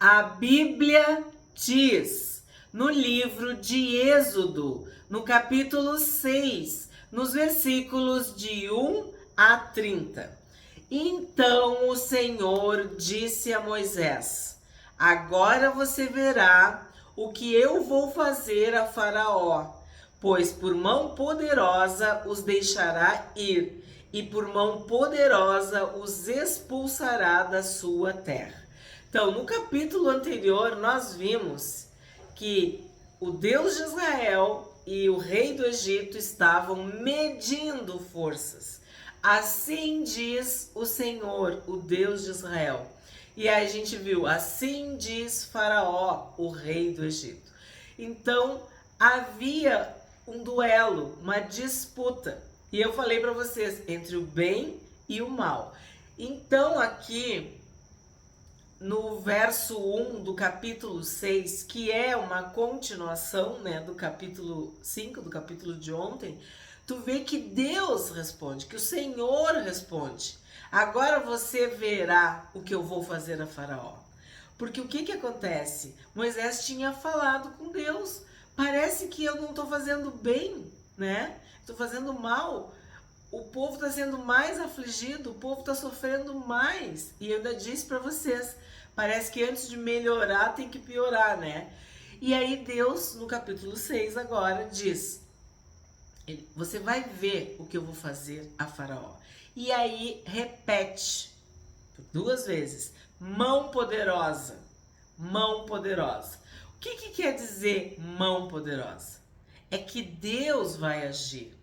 A Bíblia diz no livro de Êxodo, no capítulo 6, nos versículos de 1 a 30. Então o Senhor disse a Moisés: Agora você verá o que eu vou fazer a Faraó, pois por mão poderosa os deixará ir, e por mão poderosa os expulsará da sua terra. Então, no capítulo anterior, nós vimos que o Deus de Israel e o rei do Egito estavam medindo forças. Assim diz o Senhor, o Deus de Israel. E aí a gente viu, assim diz Faraó, o rei do Egito. Então, havia um duelo, uma disputa. E eu falei para vocês, entre o bem e o mal. Então, aqui no verso 1 do capítulo 6, que é uma continuação, né, do capítulo 5, do capítulo de ontem, tu vê que Deus responde, que o Senhor responde. Agora você verá o que eu vou fazer a Faraó. Porque o que acontece? Moisés tinha falado com Deus. Parece que eu não estou fazendo bem, né? Estou fazendo mal. O povo está sendo mais afligido, o povo está sofrendo mais. E eu ainda disse para vocês, parece que antes de melhorar tem que piorar, né? E aí Deus, no capítulo 6 agora, diz: você vai ver o que eu vou fazer a Faraó. E aí repete por 2 vezes, mão poderosa, mão poderosa. O que quer dizer mão poderosa? É que Deus vai agir.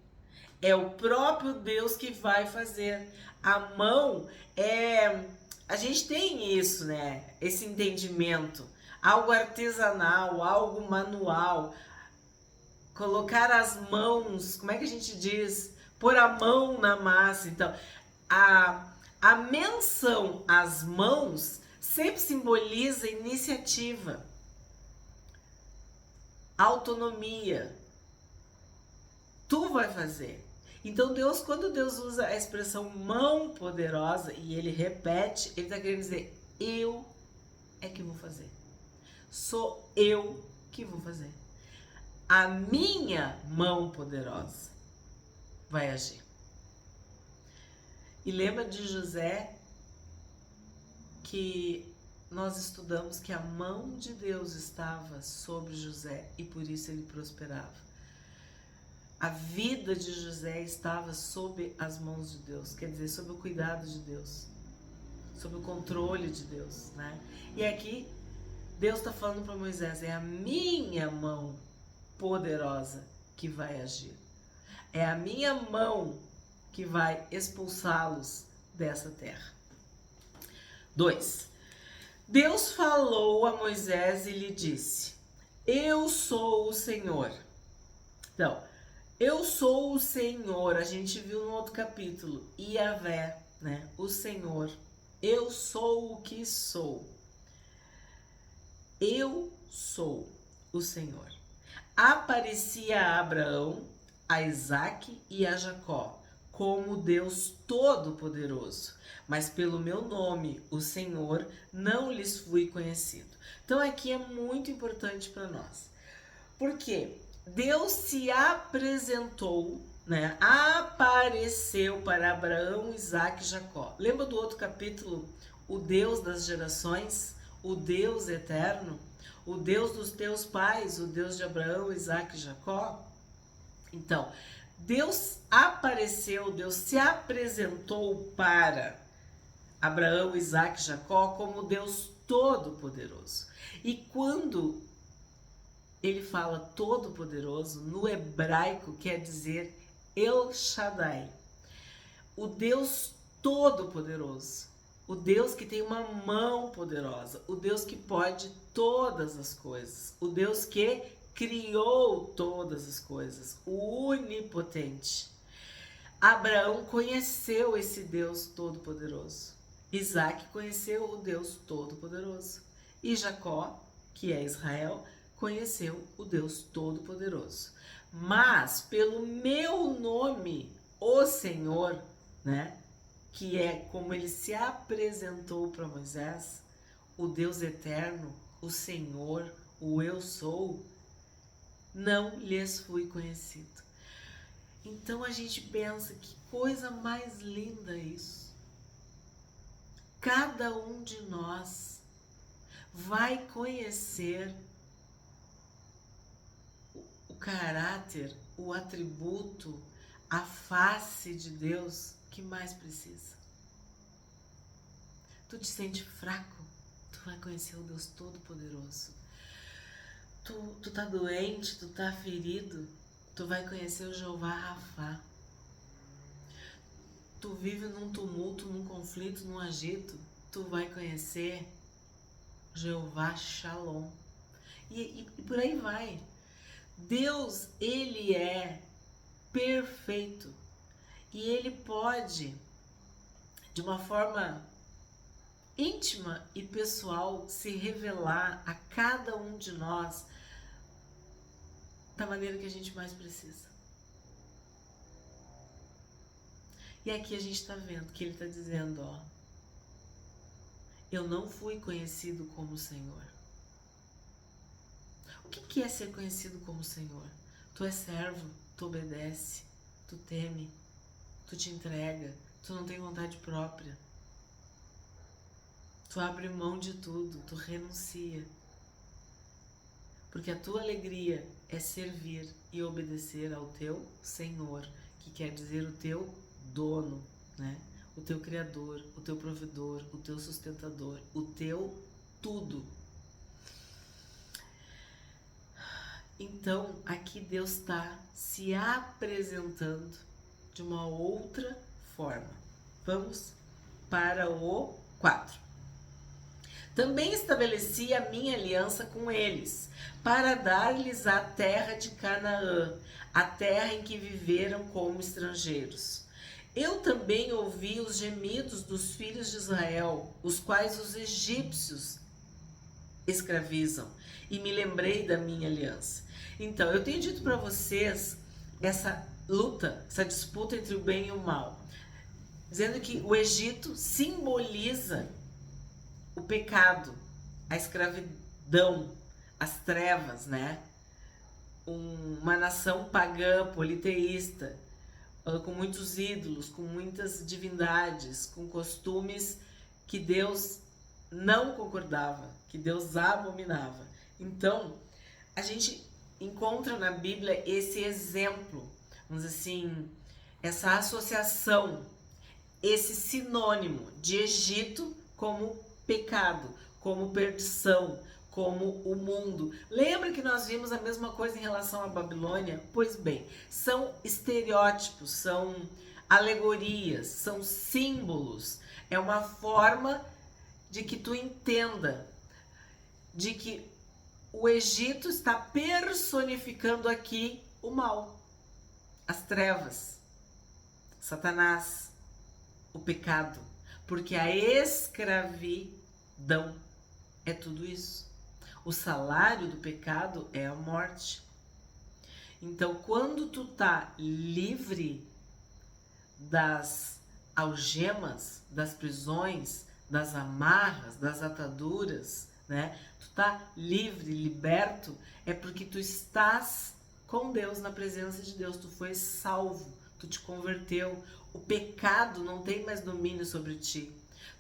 É o próprio Deus que vai fazer. A mão é... A gente tem isso, né? Esse entendimento. Algo artesanal, algo manual. Colocar as mãos, como é que a gente diz? Pôr a mão na massa. Então, a menção às mãos sempre simboliza iniciativa, autonomia. Tu vai fazer. Então Deus, quando Deus usa a expressão mão poderosa e ele repete, ele está querendo dizer, eu é que vou fazer. Sou eu que vou fazer. A minha mão poderosa vai agir. E lembra de José, que nós estudamos que a mão de Deus estava sobre José e por isso ele prosperava. A vida de José estava sob as mãos de Deus, quer dizer, sob o cuidado de Deus, sob o controle de Deus, né? E aqui Deus está falando para Moisés, é a minha mão poderosa que vai agir. É a minha mão que vai expulsá-los dessa terra. 2. Deus falou a Moisés e lhe disse, eu sou o Senhor. Então, eu sou o Senhor, a gente viu no outro capítulo, Yahvé, né? O Senhor. Eu sou o que sou. Eu sou o Senhor. Aparecia a Abraão, a Isaque e a Jacó, como Deus Todo-Poderoso, mas pelo meu nome, o Senhor, não lhes fui conhecido. Então aqui é muito importante para nós. Por quê? Deus se apresentou, né? Apareceu para Abraão, Isaque e Jacó. Lembra do outro capítulo? O Deus das gerações, o Deus eterno, o Deus dos teus pais, o Deus de Abraão, Isaque e Jacó. Então, Deus apareceu, Deus se apresentou para Abraão, Isaque e Jacó como Deus Todo-Poderoso. E quando ele fala todo-poderoso, no hebraico quer dizer El Shaddai, o Deus todo-poderoso, o Deus que tem uma mão poderosa, o Deus que pode todas as coisas, o Deus que criou todas as coisas, o onipotente. Abraão conheceu esse Deus todo-poderoso, Isaque conheceu o Deus todo-poderoso e Jacó, que é Israel, conheceu o Deus Todo-Poderoso. Mas pelo meu nome, o Senhor, né, que é como ele se apresentou para Moisés, o Deus eterno, o Senhor, o eu sou, não lhes fui conhecido. Então a gente pensa, que coisa mais linda isso. Cada um de nós vai conhecer o caráter, o atributo, a face de Deus que mais precisa. Tu te sente fraco, tu vai conhecer o Deus Todo-Poderoso. Tu tá doente, tu tá ferido, tu vai conhecer o Jeová Rafá. Tu vive num tumulto, num conflito, num agito, tu vai conhecer Jeová Shalom. E por aí vai. Deus, ele é perfeito. E ele pode, de uma forma íntima e pessoal, se revelar a cada um de nós da maneira que a gente mais precisa. E aqui a gente está vendo que ele está dizendo, ó, eu não fui conhecido como Senhor. O que é ser conhecido como Senhor? Tu é servo, tu obedece, tu teme, tu te entrega, tu não tem vontade própria. Tu abre mão de tudo, tu renuncia. Porque a tua alegria é servir e obedecer ao teu Senhor, que quer dizer o teu dono, né? O teu criador, o teu provedor, o teu sustentador, o teu tudo. Então, aqui Deus está se apresentando de uma outra forma. Vamos para o 4. Também estabeleci a minha aliança com eles, para dar-lhes a terra de Canaã, a terra em que viveram como estrangeiros. Eu também ouvi os gemidos dos filhos de Israel, os quais os egípcios escravizam, e me lembrei da minha aliança. Então, eu tenho dito para vocês essa luta, essa disputa entre o bem e o mal, dizendo que o Egito simboliza o pecado, a escravidão, as trevas, né? Uma nação pagã, politeísta, com muitos ídolos, com muitas divindades, com costumes que Deus não concordava, que Deus abominava. Então, a gente encontra na Bíblia esse exemplo, vamos dizer assim, essa associação, esse sinônimo de Egito como pecado, como perdição, como o mundo. Lembra que nós vimos a mesma coisa em relação à Babilônia? Pois bem, são estereótipos, são alegorias, são símbolos. É uma forma de que tu entenda de que o Egito está personificando aqui o mal, as trevas, Satanás, o pecado, porque a escravidão é tudo isso. O salário do pecado é a morte. Então, quando tu tá livre das algemas, das prisões, das amarras, das ataduras, né? Tu tá livre, liberto, é porque tu estás com Deus, na presença de Deus. Tu foi salvo, tu te converteu. O pecado não tem mais domínio sobre ti.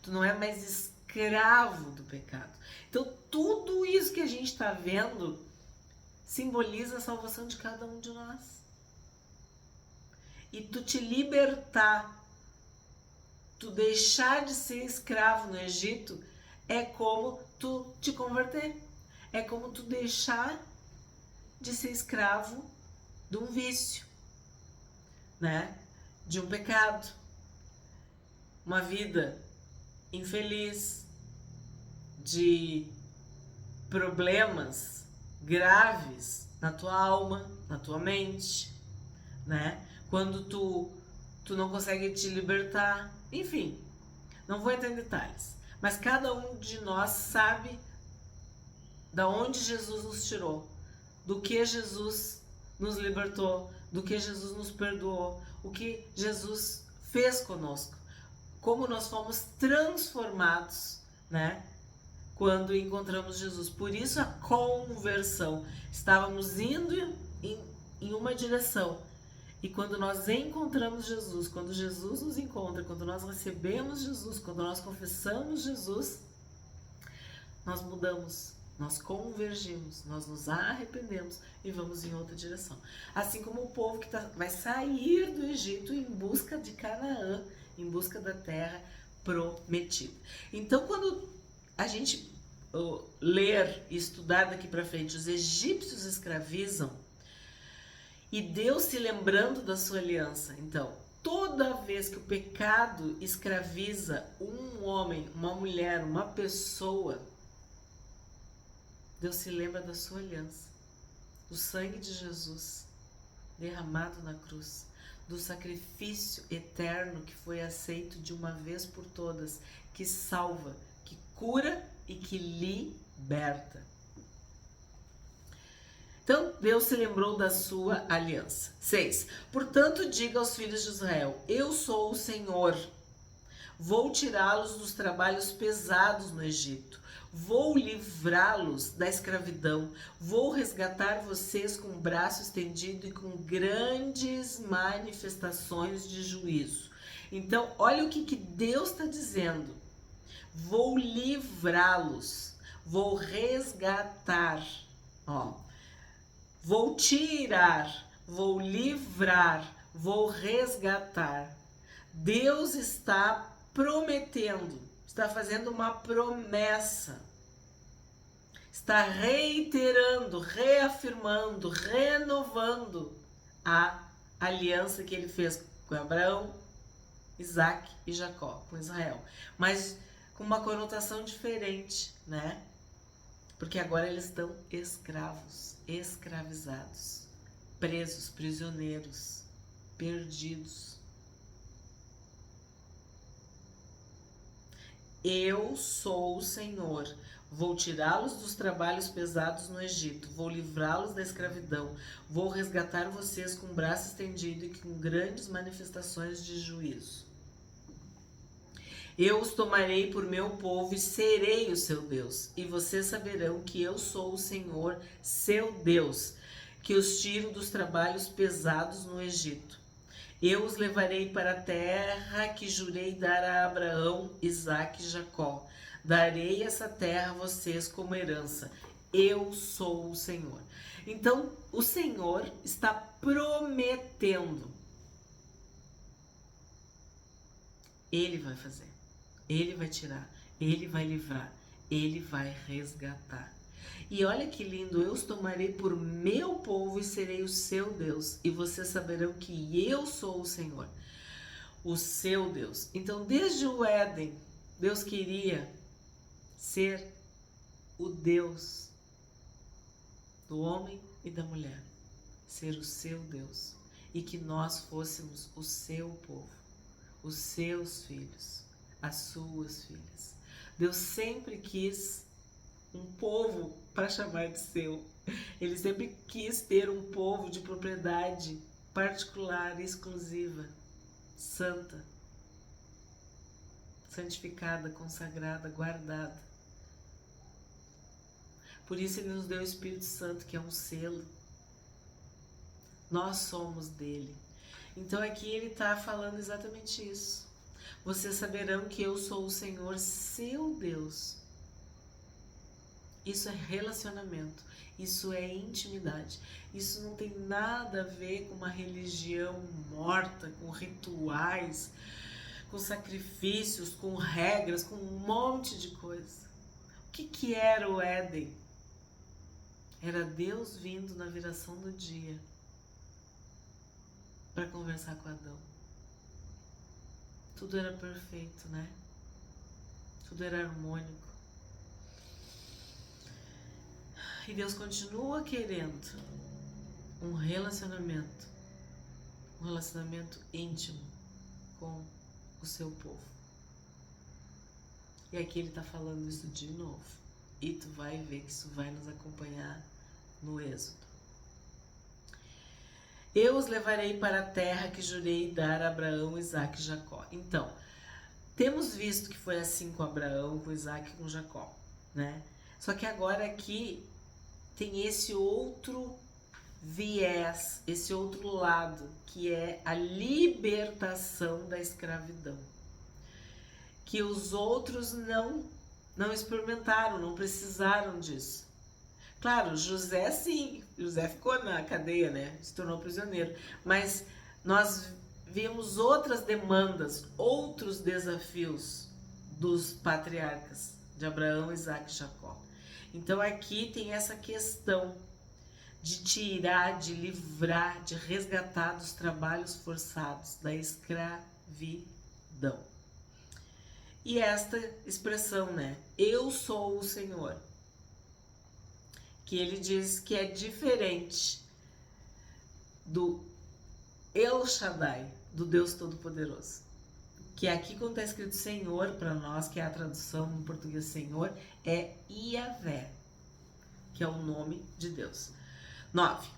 Tu não é mais escravo do pecado. Então, tudo isso que a gente está vendo simboliza a salvação de cada um de nós. E tu te libertar, tu deixar de ser escravo no Egito, é como tu te converter. É como tu deixar de ser escravo de um vício, né? De um pecado. Uma vida infeliz, de problemas graves na tua alma, na tua mente, né? Quando tu não consegue te libertar, enfim, não vou entrar em detalhes, mas cada um de nós sabe da onde Jesus nos tirou, do que Jesus nos libertou, do que Jesus nos perdoou, o que Jesus fez conosco, como nós fomos transformados, né? quando encontramos Jesus. Por isso a conversão. Estávamos indo em uma direção. E quando nós encontramos Jesus, quando Jesus nos encontra, quando nós recebemos Jesus, quando nós confessamos Jesus, nós mudamos, nós convergimos, nós nos arrependemos e vamos em outra direção. Assim como o povo que vai sair do Egito em busca de Canaã, em busca da terra prometida. Então, quando a gente ler e estudar daqui para frente, os egípcios escravizam, e Deus se lembrando da sua aliança. Então, toda vez que o pecado escraviza um homem, uma mulher, uma pessoa, Deus se lembra da sua aliança, do sangue de Jesus derramado na cruz, do sacrifício eterno que foi aceito de uma vez por todas, que salva, que cura e que liberta. Então, Deus se lembrou da sua aliança. 6. Portanto, diga aos filhos de Israel: eu sou o Senhor. Vou tirá-los dos trabalhos pesados no Egito. Vou livrá-los da escravidão. Vou resgatar vocês com o braço estendido e com grandes manifestações de juízo. Então, olha o que Deus está dizendo. Vou livrá-los. Vou resgatar. Vou tirar, vou livrar, vou resgatar. Deus está prometendo, está fazendo uma promessa, está reiterando, reafirmando, renovando a aliança que ele fez com Abraão, Isaac e Jacó, com Israel. Mas com uma conotação diferente, né? Porque agora eles estão escravos, escravizados, presos, prisioneiros, perdidos. Eu sou o Senhor, vou tirá-los dos trabalhos pesados no Egito, vou livrá-los da escravidão, vou resgatar vocês com o braço estendido e com grandes manifestações de juízo. Eu os tomarei por meu povo e serei o seu Deus, e vocês saberão que eu sou o Senhor, seu Deus, que os tiro dos trabalhos pesados no Egito. Eu os levarei para a terra que jurei dar a Abraão, Isaque e Jacó. Darei essa terra a vocês como herança. Eu sou o Senhor. Então, o Senhor está prometendo. Ele vai fazer. Ele vai tirar, ele vai livrar, ele vai resgatar. E olha que lindo, eu os tomarei por meu povo e serei o seu Deus. E vocês saberão que eu sou o Senhor, o seu Deus. Então, desde o Éden, Deus queria ser o Deus do homem e da mulher. Ser o seu Deus. E que nós fôssemos o seu povo, os seus filhos. As suas filhas. Deus sempre quis um povo para chamar de seu. Ele sempre quis ter um povo de propriedade particular, exclusiva, santa, santificada, consagrada, guardada. Por isso ele nos deu o Espírito Santo, que é um selo. Nós somos dele. Então aqui ele está falando exatamente isso. Vocês saberão que eu sou o Senhor, seu Deus. Isso é relacionamento, isso é intimidade. Isso não tem nada a ver com uma religião morta, com rituais, com sacrifícios, com regras, com um monte de coisa. O que era o Éden? Era Deus vindo na viração do dia para conversar com Adão. Tudo era perfeito, né? Tudo era harmônico. E Deus continua querendo um relacionamento íntimo com o seu povo. E aqui ele está falando isso de novo. E tu vai ver que isso vai nos acompanhar no Êxodo. Eu os levarei para a terra que jurei dar a Abraão, Isaque e Jacó. Então, temos visto que foi assim com Abraão, com Isaque e com Jacó. né? Só que agora aqui tem esse outro viés, esse outro lado, que é a libertação da escravidão, que os outros não experimentaram, não precisaram disso. Claro, José sim, José ficou na cadeia, né? Se tornou prisioneiro, mas nós vimos outras demandas, outros desafios dos patriarcas de Abraão, Isaac e Jacó. Então aqui tem essa questão de tirar, de livrar, de resgatar dos trabalhos forçados, da escravidão. E esta expressão, né? Eu sou o Senhor, que ele diz que é diferente do El Shaddai, do Deus Todo-Poderoso. Que aqui quando está escrito Senhor para nós, que é a tradução em português Senhor, é Iavé, que é o nome de Deus. 9.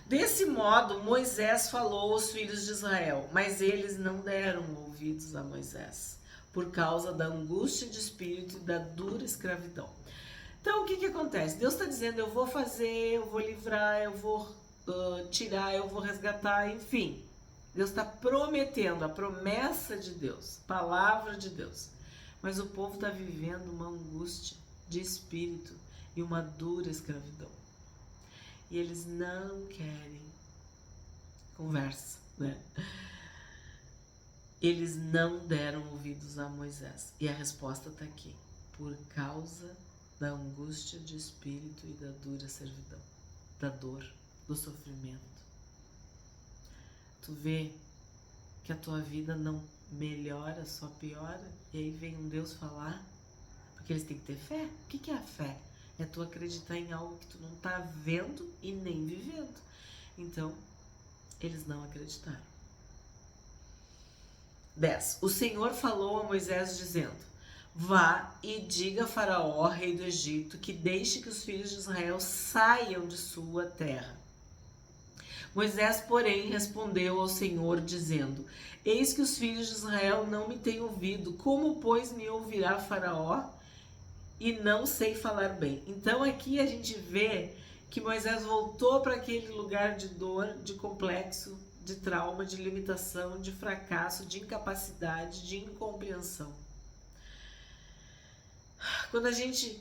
Desse modo, Moisés falou aos filhos de Israel, mas eles não deram ouvidos a Moisés, por causa da angústia de espírito e da dura escravidão. Então, o que acontece? Deus está dizendo, eu vou fazer, eu vou livrar, eu vou tirar, eu vou resgatar, enfim. Deus está prometendo, a promessa de Deus, palavra de Deus. Mas o povo está vivendo uma angústia de espírito e uma dura escravidão. E eles não querem conversa, né? Eles não deram ouvidos a Moisés. E a resposta está aqui. Por causa da angústia de espírito e da dura servidão, da dor, do sofrimento. Tu vê que a tua vida não melhora, só piora, e aí vem um Deus falar, porque eles têm que ter fé. O que é a fé? É tu acreditar em algo que tu não tá vendo e nem vivendo. Então, eles não acreditaram. 10. O Senhor falou a Moisés dizendo, vá e diga a Faraó, rei do Egito, que deixe que os filhos de Israel saiam de sua terra. Moisés, porém, respondeu ao Senhor, dizendo, eis que os filhos de Israel não me têm ouvido, como, pois, me ouvirá Faraó? E não sei falar bem. Então aqui a gente vê que Moisés voltou para aquele lugar de dor, de complexo, de trauma, de limitação, de fracasso, de incapacidade, de incompreensão. Quando a gente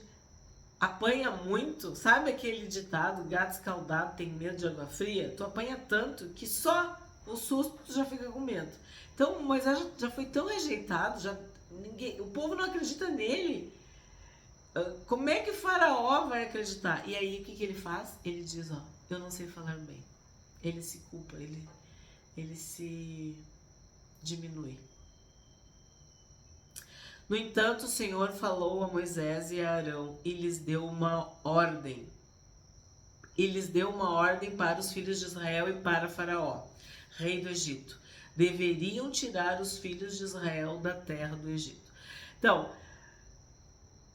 apanha muito, sabe aquele ditado, gato escaldado tem medo de água fria? Tu apanha tanto que só o susto tu já fica com medo. Então Moisés já foi tão rejeitado, o povo não acredita nele. Como é que o Faraó vai acreditar? E aí o que ele faz? Ele diz, ó, eu não sei falar bem. Ele se culpa, ele se diminui. No entanto, o Senhor falou a Moisés e a Arão e lhes deu uma ordem. E lhes deu uma ordem para os filhos de Israel e para Faraó, rei do Egito. Deveriam tirar os filhos de Israel da terra do Egito. Então,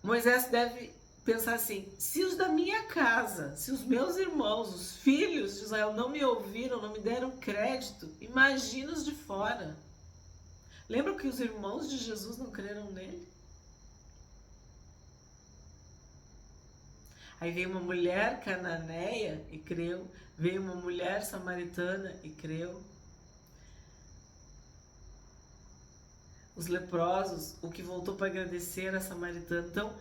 Moisés deve pensar assim, se os da minha casa, se os meus irmãos, os filhos de Israel não me ouviram, não me deram crédito, imagina os de fora. Lembra que os irmãos de Jesus não creram nele? Aí veio uma mulher cananeia e creu, veio uma mulher samaritana e creu. Os leprosos, o que voltou para agradecer a samaritana. Então,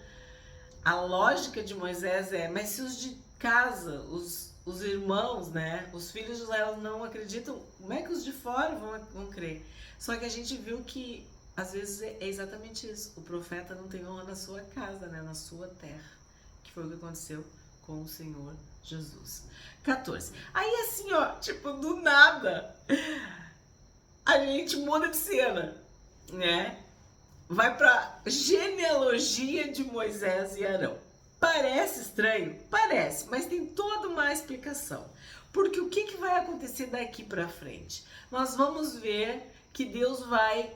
a lógica de Moisés é, mas se os de casa, os irmãos, né, os filhos de Israel não acreditam, como é que os de fora vão crer? Só que a gente viu que, às vezes, é exatamente isso. O profeta não tem honra na sua casa, né, na sua terra. Que foi o que aconteceu com o Senhor Jesus. 14. Aí assim, ó, tipo, do nada, a gente muda de cena, né? Vai para genealogia de Moisés e Arão. Parece estranho? Parece, mas tem toda uma explicação. Porque o que vai acontecer daqui para frente? Nós vamos ver que Deus vai,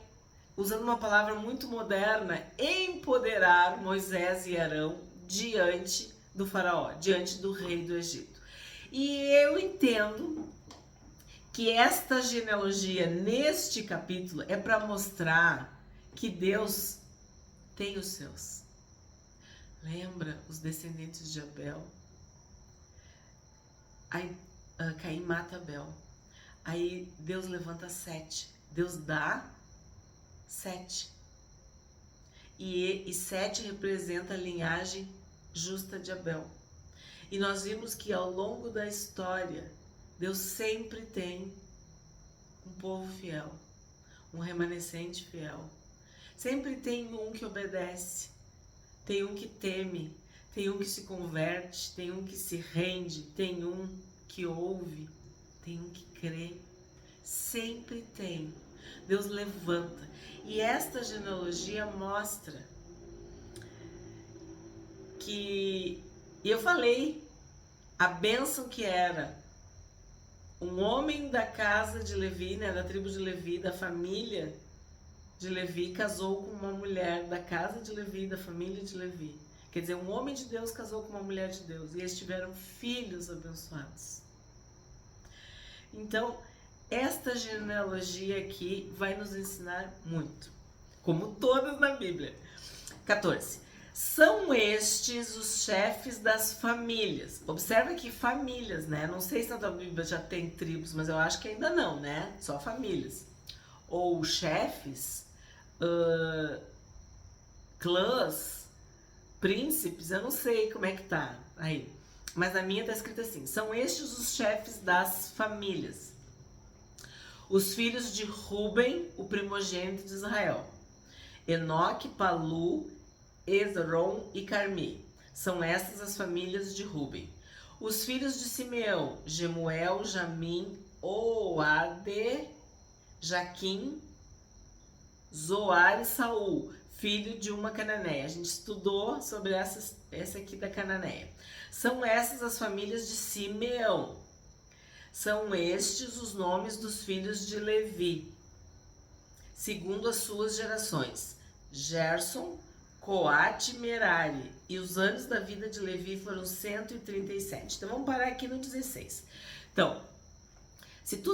usando uma palavra muito moderna, empoderar Moisés e Arão diante do faraó, diante do rei do Egito. E eu entendo que esta genealogia neste capítulo é para mostrar que Deus tem os seus. Lembra os descendentes de Abel? Aí Caim mata Abel. Aí Deus levanta 7. Deus dá 7. E 7 representa a linhagem justa de Abel. E nós vimos que ao longo da história, Deus sempre tem um povo fiel, um remanescente fiel. Sempre tem um que obedece, tem um que teme, tem um que se converte, tem um que se rende, tem um que ouve, tem um que crê. Sempre tem. Deus levanta. E esta genealogia mostra que, e eu falei, a bênção que era um homem da casa de Levi, né, da tribo de Levi, da família de Levi, casou com uma mulher da casa de Levi, da família de Levi. Quer dizer, um homem de Deus casou com uma mulher de Deus. E eles tiveram filhos abençoados. Então, esta genealogia aqui vai nos ensinar muito. Como todas na Bíblia. 14. São estes os chefes das famílias. Observa que famílias, né? Não sei se na tua Bíblia já tem tribos, mas eu acho que ainda não, né? Só famílias. Ou chefes, clãs, príncipes, eu não sei como é que tá aí. Mas na minha tá escrito assim: são estes os chefes das famílias. Os filhos de Ruben, o primogênito de Israel. Enoque, Palu, Esrom e Carmi. São estas as famílias de Ruben. Os filhos de Simeão, Gemuel, Jamim, Oade, Jaquim, Zoar e Saul, filho de uma cananeia. A gente estudou sobre essa aqui da cananeia. São essas as famílias de Simeão. São estes os nomes dos filhos de Levi, segundo as suas gerações: Gerson, Coate e Merari. E os anos da vida de Levi foram 137. Então vamos parar aqui no 16. Então, se tu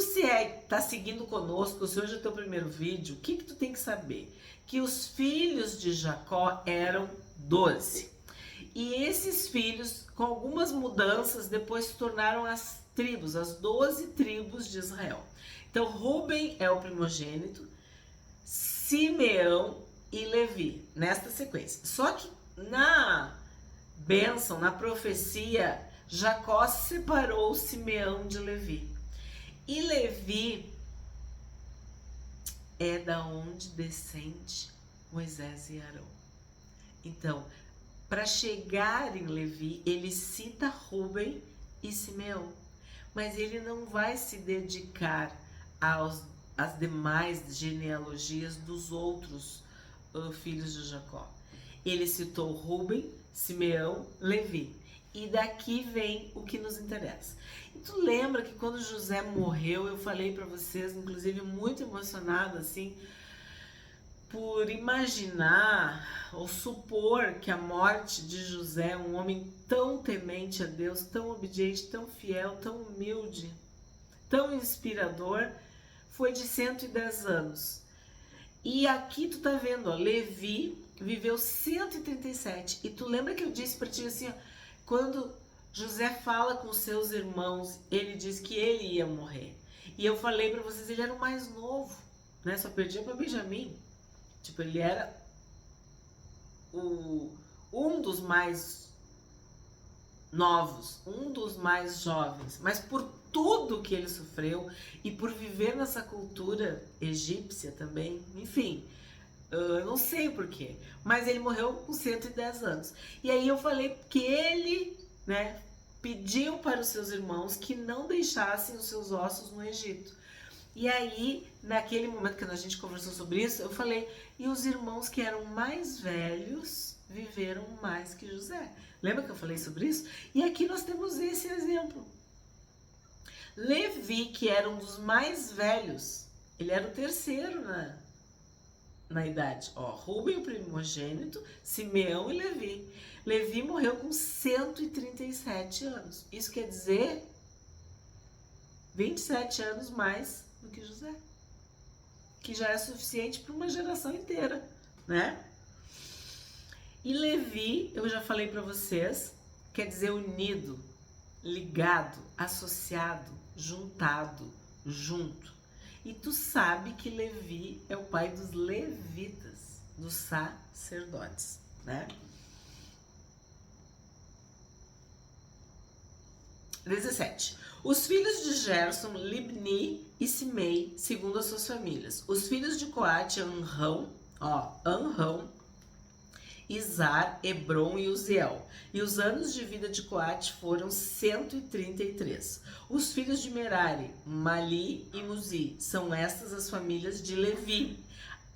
tá seguindo conosco, se hoje é o teu primeiro vídeo, o que tu tem que saber? Que os filhos de Jacó eram 12. E esses filhos, com algumas mudanças, depois se tornaram as tribos, as 12 tribos de Israel. Então, Ruben é o primogênito, Simeão e Levi, nesta sequência. Só que na bênção, na profecia, Jacó separou Simeão de Levi. E Levi é da onde descende Moisés e Arão. Então, para chegar em Levi, ele cita Ruben e Simeão, mas ele não vai se dedicar às demais genealogias dos outros filhos de Jacó. Ele citou Ruben, Simeão, Levi. E daqui vem o que nos interessa. E tu lembra que quando José morreu, eu falei para vocês, inclusive muito emocionada, assim, por imaginar ou supor que a morte de José, um homem tão temente a Deus, tão obediente, tão fiel, tão humilde, tão inspirador, foi de 110 anos. E aqui tu tá vendo, ó, Levi viveu 137. E tu lembra que eu disse para ti assim, ó, quando José fala com seus irmãos, ele diz que ele ia morrer. E eu falei para vocês, ele era o mais novo, né? Só perdia para Benjamim. Tipo, ele era um dos mais novos, um dos mais jovens. Mas por tudo que ele sofreu e por viver nessa cultura egípcia também, enfim, eu não sei porquê, mas ele morreu com 110 anos. E aí eu falei que ele, né, pediu para os seus irmãos que não deixassem os seus ossos no Egito. E aí, naquele momento que a gente conversou sobre isso, eu falei, e os irmãos que eram mais velhos viveram mais que José. Lembra que eu falei sobre isso? E aqui nós temos esse exemplo. Levi, que era um dos mais velhos, ele era o terceiro na idade. Ó, Ruben, o primogênito, Simeão e Levi. Levi morreu com 137 anos. Isso quer dizer 27 anos mais do que José, que já é suficiente para uma geração inteira, né? E Levi, eu já falei para vocês, quer dizer unido, ligado, associado, juntado, junto. E tu sabe que Levi é o pai dos levitas, dos sacerdotes, né? 17. Os filhos de Gerson, Libni e Simei, segundo as suas famílias. Os filhos de Coate, Anrão, Izar, Hebron e Uziel. E os anos de vida de Coate foram 133. Os filhos de Merari, Mali e Muzi. São estas as famílias de Levi,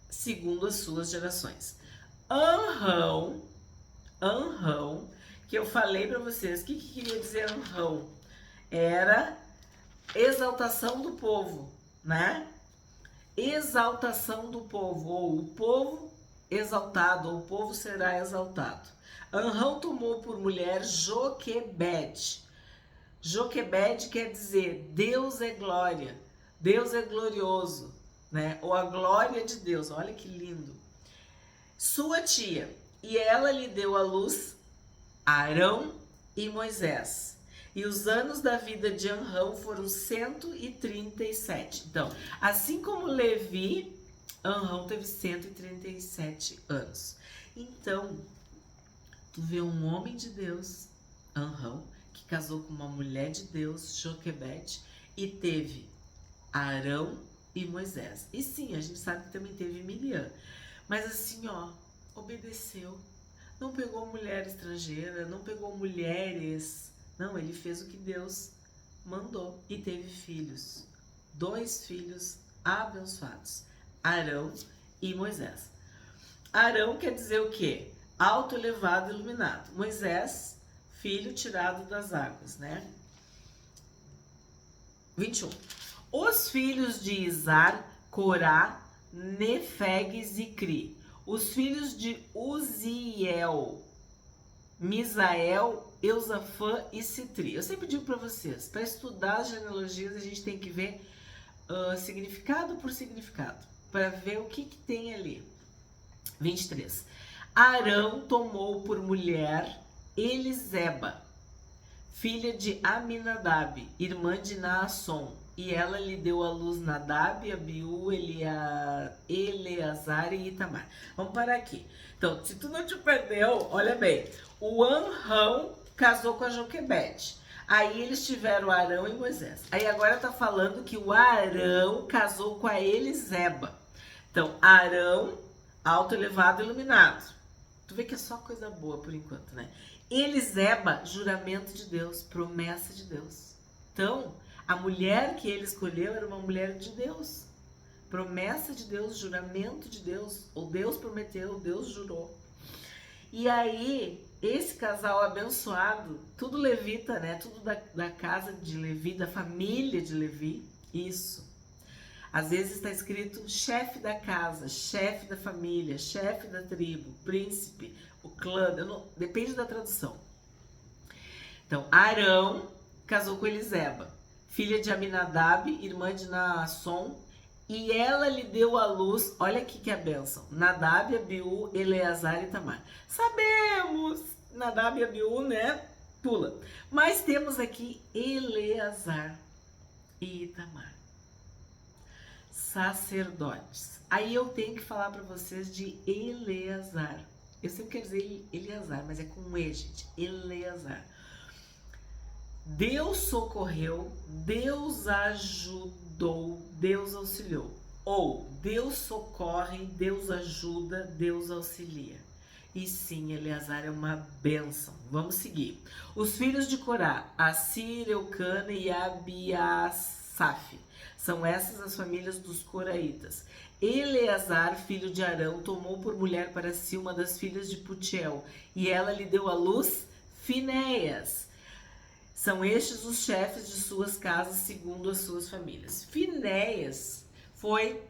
segundo as suas gerações. Anrão, que eu falei para vocês, o que queria dizer Anrão? Era exaltação do povo, né? Exaltação do povo, ou o povo exaltado, ou o povo será exaltado. Anrão tomou por mulher Joquebede. Joquebede quer dizer Deus é glória, Deus é glorioso, né? Ou a glória de Deus, olha que lindo. Sua tia, e ela lhe deu à luz Arão e Moisés. E os anos da vida de Anrão foram 137. Então, assim como Levi, Anrão teve 137 anos. Então, tu vê um homem de Deus, Anrão, que casou com uma mulher de Deus, Joquebede, e teve Arão e Moisés. E sim, a gente sabe que também teve Miriam. Mas assim, obedeceu. Não pegou mulher estrangeira, não pegou mulheres. Não, ele fez o que Deus mandou e teve filhos. 2 filhos abençoados, Arão e Moisés. Arão quer dizer o quê? Alto, elevado, iluminado. Moisés, filho tirado das águas, né? 21. Os filhos de Izar, Corá, Nefeg e Cri. Os filhos de Uziel, Misael, Eusafã e Citri. Eu sempre digo para vocês, para estudar as genealogias a gente tem que ver significado por significado, para ver o que tem ali. 23. Arão tomou por mulher Eliseba, filha de Aminadab, irmã de Naasson, e ela lhe deu à luz Nadab, Abiú, Eleazar e Itamar. Vamos parar aqui. Então, se tu não te perdeu, olha bem, o Anrão casou com a Joquebede. Aí eles tiveram Arão e Moisés. Aí agora tá falando que o Arão casou com a Eliseba. Então, Arão, alto, elevado, iluminado. Tu vê que é só coisa boa por enquanto, né? Eliseba, juramento de Deus, promessa de Deus. Então, a mulher que ele escolheu era uma mulher de Deus. Promessa de Deus, juramento de Deus. Ou Deus prometeu, Deus jurou. E aí, esse casal abençoado, tudo levita, né? Tudo da casa de Levi, da família de Levi. Isso. Às vezes está escrito chefe da casa, chefe da família, chefe da tribo, príncipe, o clã, depende da tradução. Então, Arão casou com Eliseba, filha de Aminadab, irmã de Naasson, e ela lhe deu à luz, olha aqui que é a bênção, Nadab, Abiú, Eleazar e Itamar. Sabemos, Nadab e Abiú, né? Pula. Mas temos aqui Eleazar e Itamar. Sacerdotes. Aí eu tenho que falar para vocês de Eleazar. Eu sempre quero dizer Eleazar, mas é com E, gente. Eleazar. Deus socorreu, Deus ajudou, Deus auxiliou. Ou Deus socorre, Deus ajuda, Deus auxilia. E sim, Eleazar é uma bênção. Vamos seguir. Os filhos de Corá, Assir, Eucana e Abiasaf. São essas as famílias dos coraitas. Eleazar, filho de Arão, tomou por mulher para si uma das filhas de Putiel, e ela lhe deu à luz Finéias. São estes os chefes de suas casas segundo as suas famílias. Finéias foi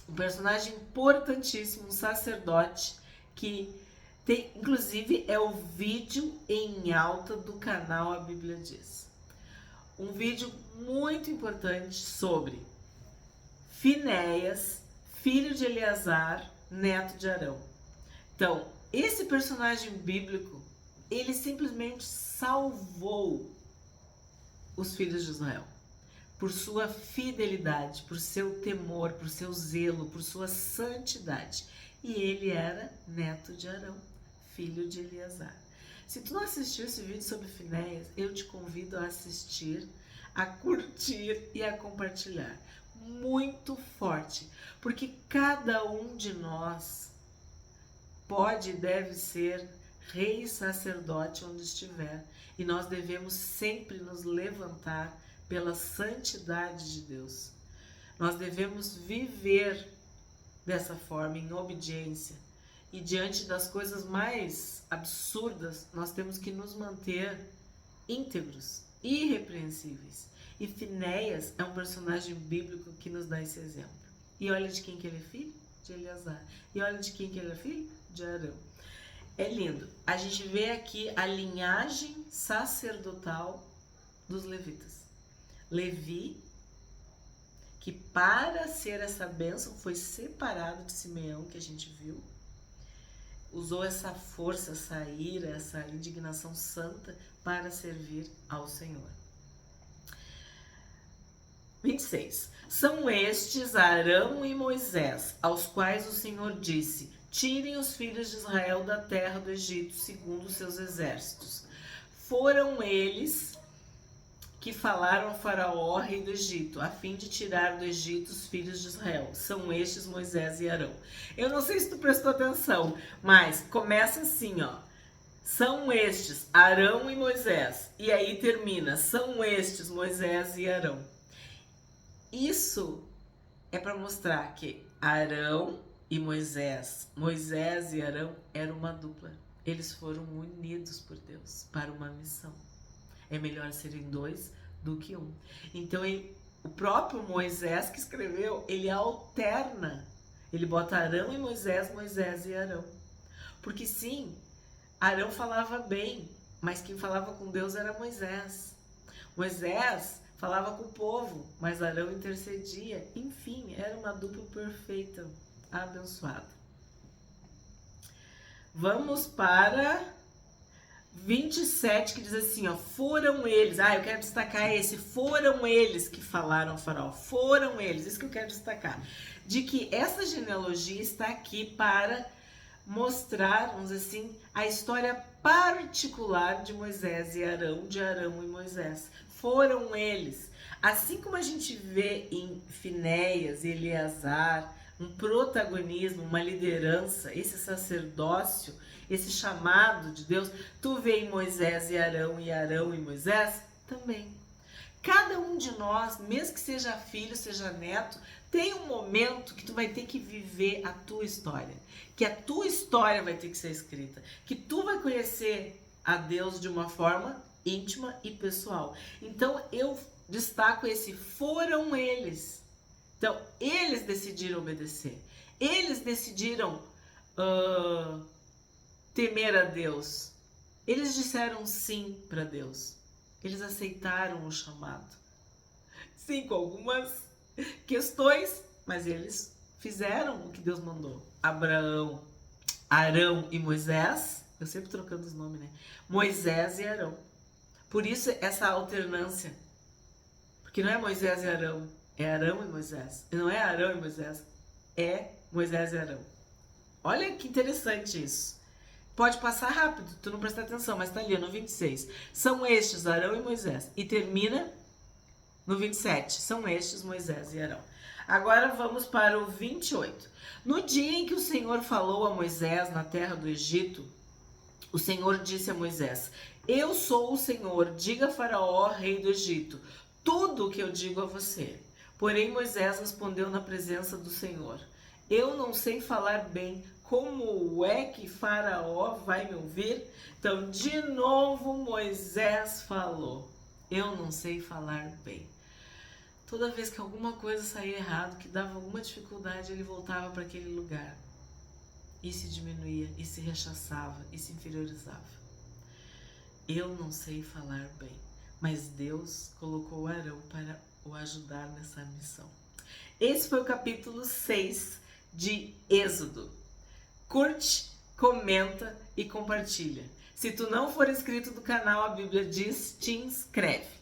um personagem importantíssimo, um sacerdote que tem, inclusive, é o vídeo em alta do canal A Bíblia Diz. Um vídeo muito importante sobre Finéias, filho de Eleazar, neto de Arão. Então, Esse personagem bíblico, ele simplesmente salvou os filhos de Israel por sua fidelidade, por seu temor, por seu zelo, por sua santidade. E ele era neto de Arão, filho de Eleazar. Se tu não assistiu esse vídeo sobre Finéias, eu te convido a assistir, a curtir e a compartilhar. Muito forte, porque cada um de nós pode e deve ser rei e sacerdote onde estiver, e nós devemos sempre nos levantar pela santidade de Deus. Nós devemos viver dessa forma, em obediência, e diante das coisas mais absurdas, nós temos que nos manter íntegros, irrepreensíveis. E Finéias é um personagem bíblico que nos dá esse exemplo. E olha de quem que ele é filho? De Eleazar. E olha de quem que ele é filho? De Arão. É lindo. A gente vê aqui a linhagem sacerdotal dos levitas. Levi, que para ser essa bênção foi separado de Simeão, que a gente viu, usou essa força, essa ira, essa indignação santa para servir ao Senhor. 26. São estes Arão e Moisés, aos quais o Senhor disse: tirem os filhos de Israel da terra do Egito, segundo os seus exércitos. Foram eles que falaram ao faraó, rei do Egito, a fim de tirar do Egito os filhos de Israel. São estes Moisés e Arão. Eu não sei se tu prestou atenção, mas começa assim, ó. São estes Arão e Moisés. E aí termina, são estes Moisés e Arão. Isso é para mostrar que Arão e Moisés, Moisés e Arão eram uma dupla. Eles foram unidos por Deus para uma missão. É melhor serem dois do que um. Então, o próprio Moisés que escreveu, ele alterna. Ele bota Arão e Moisés, Moisés e Arão. Porque sim, Arão falava bem, mas quem falava com Deus era Moisés. Moisés falava com o povo, mas Arão intercedia. Enfim, era uma dupla perfeita, abençoada. Vamos para 27, que diz assim, ó, foram eles, eu quero destacar esse, foram eles que falaram ao faraó, foram eles, isso que eu quero destacar, de que essa genealogia está aqui para mostrar, vamos dizer assim, a história particular de Moisés e Arão, de Arão e Moisés, foram eles, assim como a gente vê em Finéias e Eleazar, um protagonismo, uma liderança, esse sacerdócio, esse chamado de Deus, tu vê em Moisés e Arão e Moisés também. Cada um de nós, mesmo que seja filho, seja neto, tem um momento que tu vai ter que viver a tua história, que a tua história vai ter que ser escrita, que tu vai conhecer a Deus de uma forma íntima e pessoal. Então eu destaco esse, foram eles. Então eles decidiram obedecer, eles decidiram temer a Deus. Eles disseram sim para Deus. Eles aceitaram o chamado. Sim, com algumas questões, mas eles fizeram o que Deus mandou. Abraão, Arão e Moisés, eu sempre trocando os nomes, né? Moisés e Arão. Por isso essa alternância. Porque não é Moisés e Arão, é Arão e Moisés. E não é Arão e Moisés, é Moisés e Arão. Olha que interessante isso. Pode passar rápido, tu não prestar atenção, mas tá ali no 26. São estes Arão e Moisés. E termina no 27. São estes Moisés e Arão. Agora vamos para o 28. No dia em que o Senhor falou a Moisés na terra do Egito, o Senhor disse a Moisés: eu sou o Senhor, diga a Faraó, rei do Egito, tudo o que eu digo a você. Porém Moisés respondeu na presença do Senhor: eu não sei falar bem. Como é que Faraó vai me ouvir? Então, de novo, Moisés falou: eu não sei falar bem. Toda vez que alguma coisa saía errado, que dava alguma dificuldade, ele voltava para aquele lugar. E se diminuía, e se rechaçava, e se inferiorizava. Eu não sei falar bem. Mas Deus colocou Arão para o ajudar nessa missão. Esse foi o capítulo 6 de Êxodo. Curte, comenta e compartilha. Se tu não for inscrito do canal, a Bíblia diz, te inscreve.